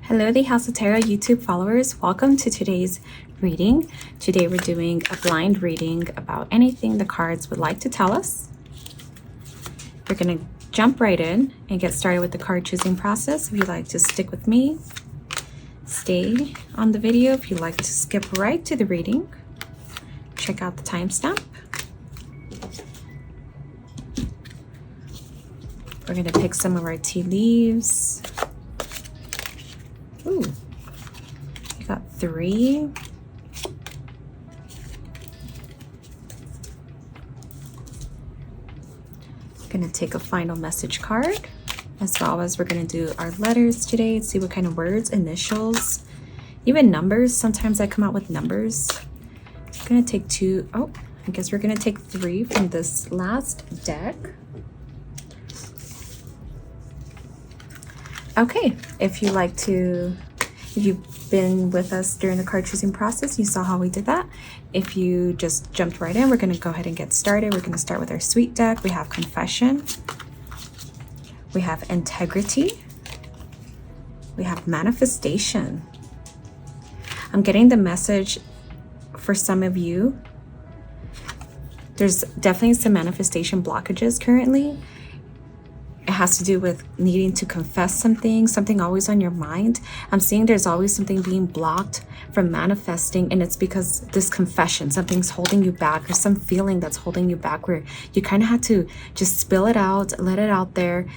Hello, the House of Tarot YouTube followers. Welcome to today's reading. Today we're doing a blind reading about anything the cards would like to tell us. We're going to jump right in and get started with the card choosing process. If you'd like to stick with me, stay on the video. If you'd like to skip right to the reading, check out the timestamp. We're going to pick some of our tea leaves. Ooh, we got 3. Gonna take a final message card, as well as we're gonna do our letters today, see what kind of words, initials, even numbers. Sometimes I come out with numbers. I'm gonna take 2. Oh, I guess we're gonna take 3 from this last deck. Okay, if you've been with us during the card choosing process, you saw how we did that. If you just jumped right in, we're going to go ahead and get started. We're going to start with our sweet deck. We have confession. We have integrity. We have manifestation. I'm getting the message for some of you. There's definitely some manifestation blockages currently. It has to do with needing to confess something always on your mind. I'm seeing there's always something being blocked from manifesting, and it's because this confession, something's holding you back, or some feeling that's holding you back, where you kind of had to just spill it out, let it out there,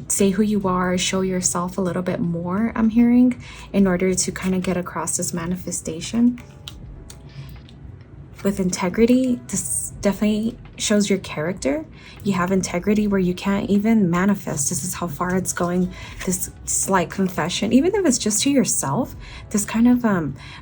say who you are, show yourself a little bit more, I'm hearing, in order to kind of get across this manifestation. With integrity, this definitely shows your character. You have integrity where you can't even manifest. This is how far it's going. This slight confession, even if it's just to yourself, this kind of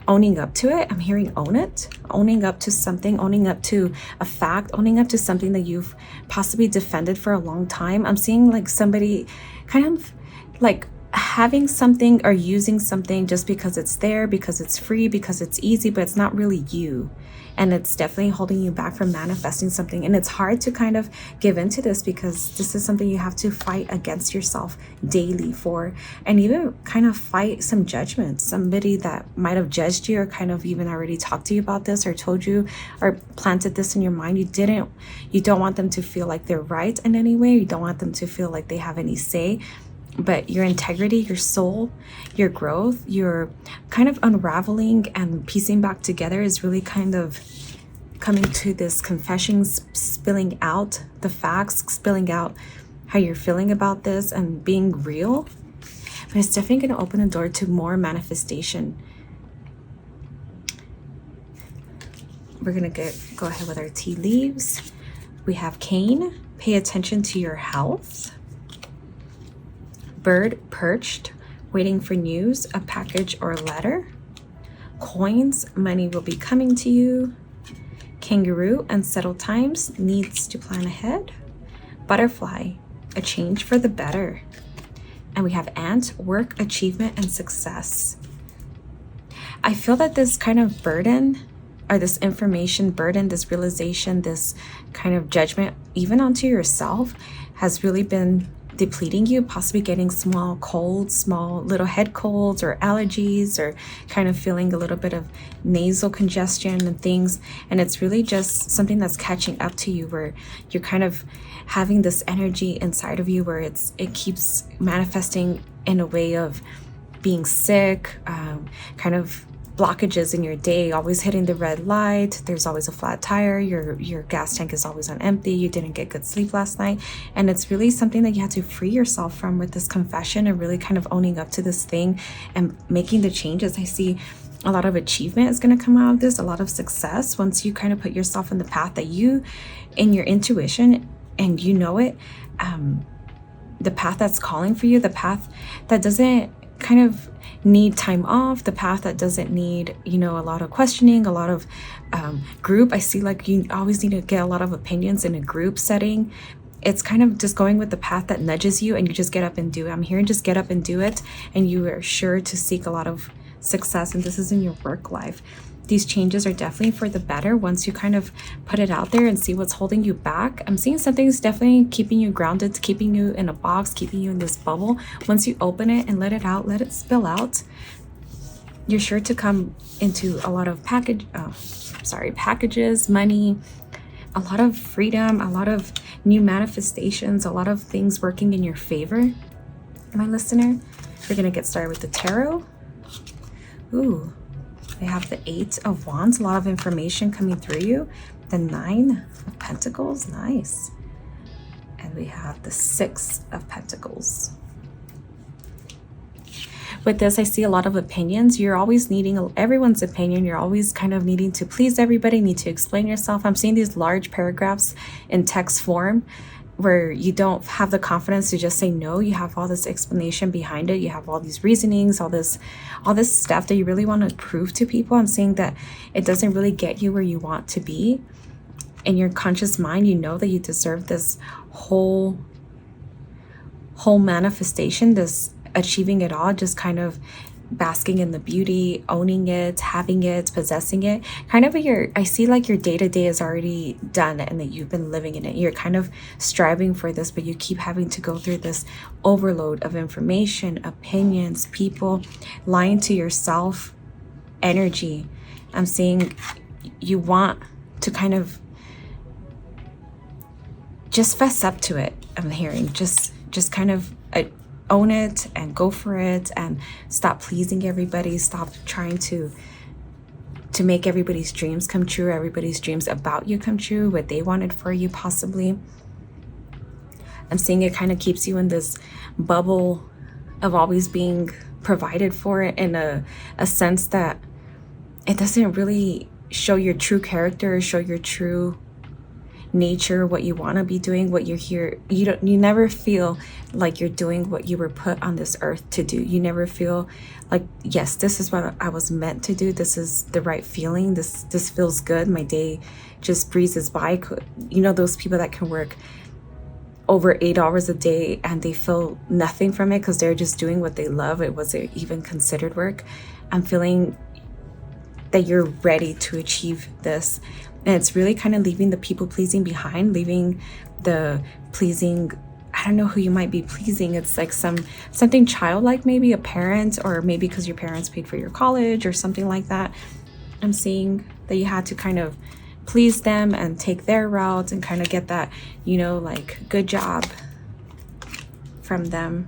owning up to it. I'm hearing own it, owning up to something, owning up to a fact, owning up to something that you've possibly defended for a long time. I'm seeing like somebody kind of like having something or using something just because it's there, because it's free, because it's easy, but it's not really you. And it's definitely holding you back from manifesting something. And it's hard to kind of give into this, because this is something you have to fight against yourself daily for, and even kind of fight some judgment. Somebody that might have judged you, or kind of even already talked to you about this, or told you, or planted this in your mind. You don't want them to feel like they're right in any way. You don't want them to feel like they have any say. But your integrity, your soul, your growth, your kind of unraveling and piecing back together is really kind of coming to this confession, spilling out the facts, spilling out how you're feeling about this, and being real. But it's definitely going to open the door to more manifestation. We're going to go ahead with our tea leaves. We have cane. Pay attention to your health. Bird perched, waiting for news, a package or a letter. Coins, money will be coming to you. Kangaroo, unsettled times, needs to plan ahead. Butterfly, a change for the better. And we have ant, work, achievement, and success. I feel that this kind of burden, or this information burden, this realization, this kind of judgment, even onto yourself, has really been depleting you, possibly getting small colds, small little head colds or allergies, or kind of feeling a little bit of nasal congestion and things. And it's really just something that's catching up to you, where you're kind of having this energy inside of you where it keeps manifesting in a way of being sick, kind of blockages in your day, always hitting the red light. There's always a flat tire. Your gas tank is always on empty. You didn't get good sleep last night. And it's really something that you have to free yourself from with this confession, and really kind of owning up to this thing and making the changes. I see a lot of achievement is going to come out of this, a lot of success once you kind of put yourself in the path that you, in your intuition, and you know it, the path that's calling for you, the path that doesn't kind of need time off, the path that doesn't need, a lot of questioning, a lot of group. I see like you always need to get a lot of opinions in a group setting. It's kind of just going with the path that nudges you, and you just get up and do it. I'm hearing just get up and do it, and you are sure to seek a lot of success. And this is in your work life. these changes are definitely for the better once you kind of put it out there and see what's holding you back. I'm seeing something's definitely keeping you grounded, keeping you in a box, keeping you in this bubble. Once you open it and let it out, let it spill out, you're sure to come into a lot of packages, money, a lot of freedom, a lot of new manifestations, a lot of things working in your favor. My listener, we're gonna get started with the tarot. Ooh, they have the 8 of Wands, a lot of information coming through you. The 9 of Pentacles, nice. And we have the 6 of Pentacles. With this, I see a lot of opinions. You're always needing everyone's opinion. You're always kind of needing to please everybody, need to explain yourself. I'm seeing these large paragraphs in text form where you don't have the confidence to just say no. You have all this explanation behind it. You have all these reasonings, all this stuff that you really want to prove to people. I'm saying that it doesn't really get you where you want to be. In your conscious mind, you know that you deserve this whole manifestation, this achieving it all, just kind of basking in the beauty, owning it, having it, possessing it. Kind of I see like your day-to-day is already done and that you've been living in it. You're kind of striving for this, but you keep having to go through this overload of information, opinions, people, lying to yourself, energy. I'm seeing you want to kind of just fess up to it. I'm hearing just kind of own it and go for it and stop pleasing everybody. Stop trying to make everybody's dreams come true, everybody's dreams about you come true, what they wanted for you possibly. I'm seeing it kind of keeps you in this bubble of always being provided for in a sense that it doesn't really show your true character, show your true nature, what you want to be doing, what you're here. You never feel like you're doing what you were put on this earth to do. You never feel like, yes, this is what I was meant to do. This is the right feeling. This feels good. My day just breezes by. You know, those people that can work over 8 hours a day and they feel nothing from it because they're just doing what they love. It wasn't even considered work. I'm feeling that you're ready to achieve this. And it's really kind of leaving the people pleasing behind, leaving the pleasing, I don't know who you might be pleasing. It's like something childlike, maybe a parent, or maybe because your parents paid for your college or something like that. I'm seeing that you had to kind of please them and take their route and kind of get that, you know, like good job from them.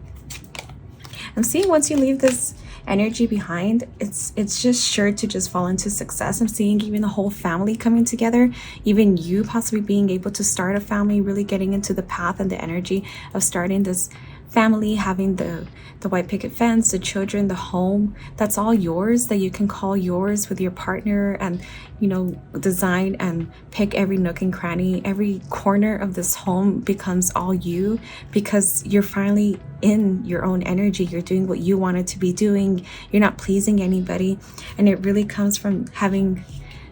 I'm seeing once you leave this energy behind, it's just sure to just fall into success. I'm seeing even the whole family coming together, even you possibly being able to start a family, really getting into the path and the energy of starting this family, having the white picket fence, the children, the home that's all yours, that you can call yours with your partner, and you know, design and pick every nook and cranny. Every corner of this home becomes all you because you're finally in your own energy. You're doing what you wanted to be doing. You're not pleasing anybody, and it really comes from having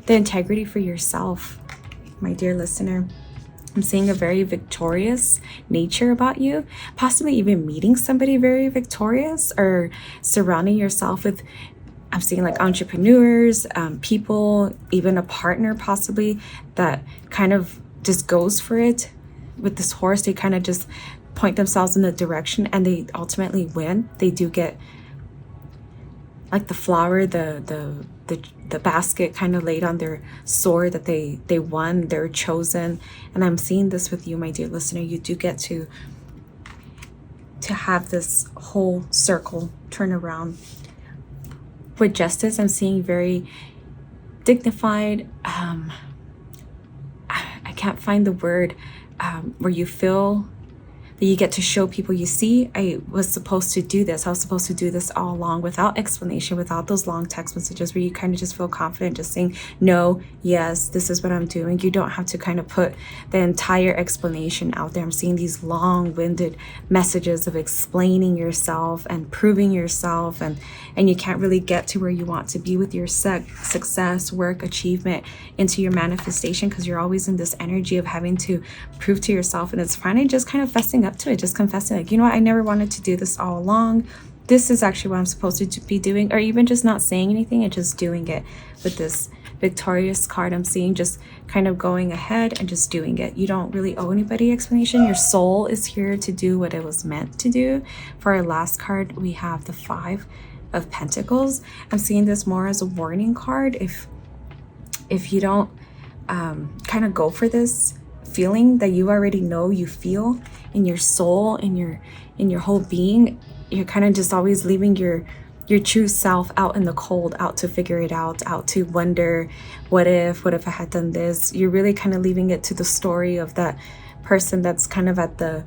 the integrity for yourself, my dear listener. I'm seeing a very victorious nature about you, possibly even meeting somebody very victorious, or surrounding yourself with, I'm seeing like entrepreneurs, people, even a partner possibly that kind of just goes for it. With this horse, they kind of just point themselves in the direction and they ultimately win. They do get like the flower, the basket kind of laid on their sword, that they won, they're chosen. And I'm seeing this with you, my dear listener. You do get to have this whole circle turn around. With justice, I'm seeing very dignified, I can't find the word, where you feel that you get to show people, you see, I was supposed to do this. I was supposed to do this all along, without explanation, without those long text messages, where you kind of just feel confident just saying, no, yes, this is what I'm doing. You don't have to kind of put the entire explanation out there. I'm seeing these long-winded messages of explaining yourself and proving yourself, and you can't really get to where you want to be with your success, work, achievement, into your manifestation, because you're always in this energy of having to prove to yourself. And it's finally just kind of fessing up to it, just confessing, like, you know what, I never wanted to do this all along. this is actually what I'm supposed to be doing, or even just not saying anything and just doing it. With this victorious card, I'm seeing just kind of going ahead and just doing it. You don't really owe anybody explanation. Your soul is here to do what it was meant to do. For our last card, we have the 5 of Pentacles. I'm seeing this more as a warning card. If you don't kind of go for this feeling that you already know you feel in your soul, in your whole being, you're kind of just always leaving your true self out in the cold, out to figure it out to wonder, what if I had done this? You're really kind of leaving it to the story of that person that's kind of at the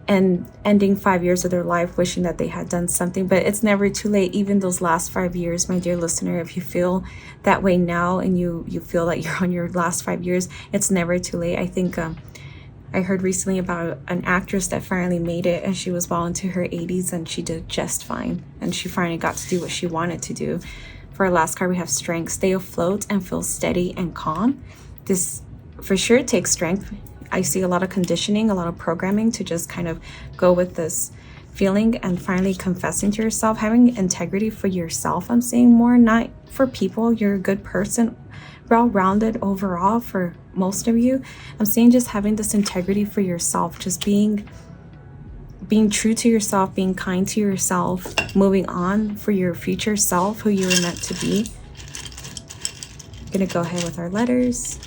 ending 5 years of their life, wishing that they had done something. But it's never too late. Even those last 5 years, my dear listener, if you feel that way now and you feel that you're on your last 5 years, it's never too late. I think I heard recently about an actress that finally made it, and she was well into her 80s and she did just fine, and she finally got to do what she wanted to do. For our last card, we have strength. Stay afloat and feel steady and calm. This for sure takes strength. I see a lot of conditioning, a lot of programming to just kind of go with this feeling and finally confessing to yourself, having integrity for yourself. I'm seeing more, not for people. You're a good person, well-rounded overall for most of you. I'm seeing just having this integrity for yourself, just being true to yourself, being kind to yourself, moving on for your future self, who you were meant to be. I'm gonna go ahead with our letters.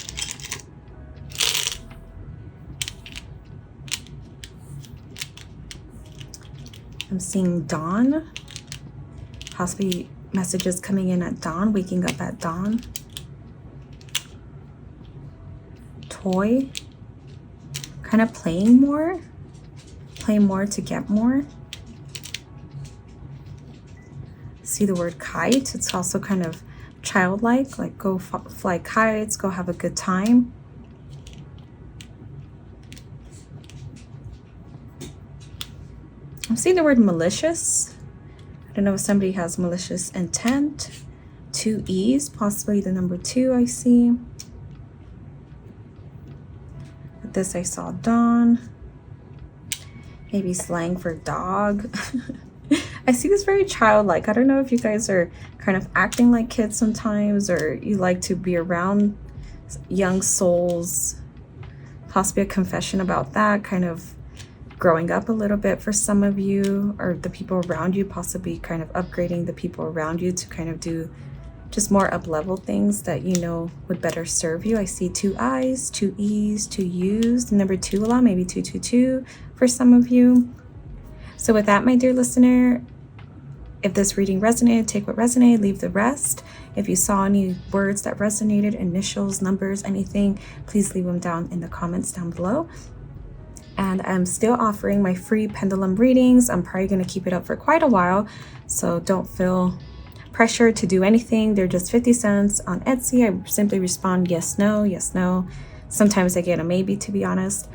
I'm seeing dawn, possibly messages coming in at dawn, waking up at dawn. Toy, kind of playing more to get more. See the word kite. It's also kind of childlike, like go fly kites, go have a good time. I'm seeing the word malicious. I don't know if somebody has malicious intent. 2 E's, possibly the number 2 I see. With this I saw dawn. Maybe slang for dog. I see this very childlike. I don't know if you guys are kind of acting like kids sometimes, or you like to be around young souls. Possibly a confession about that, kind of growing up a little bit for some of you, or the people around you, possibly kind of upgrading the people around you to kind of do just more up-level things that you know would better serve you. I see 2 I's, 2 E's, 2 U's, the number 2 a lot, maybe 222 for some of you. So with that, my dear listener, if this reading resonated, take what resonated, leave the rest. If you saw any words that resonated, initials, numbers, anything, please leave them down in the comments down below. And I'm still offering my free pendulum readings. I'm probably going to keep it up for quite a while, so don't feel pressure to do anything. They're just 50 cents on Etsy. I simply respond yes, no, yes, no. Sometimes I get a maybe, to be honest.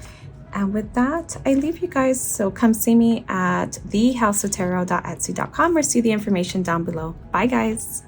And with that, I leave you guys. So come see me at thehouseoftarot.etsy.com or see the information down below. Bye, guys.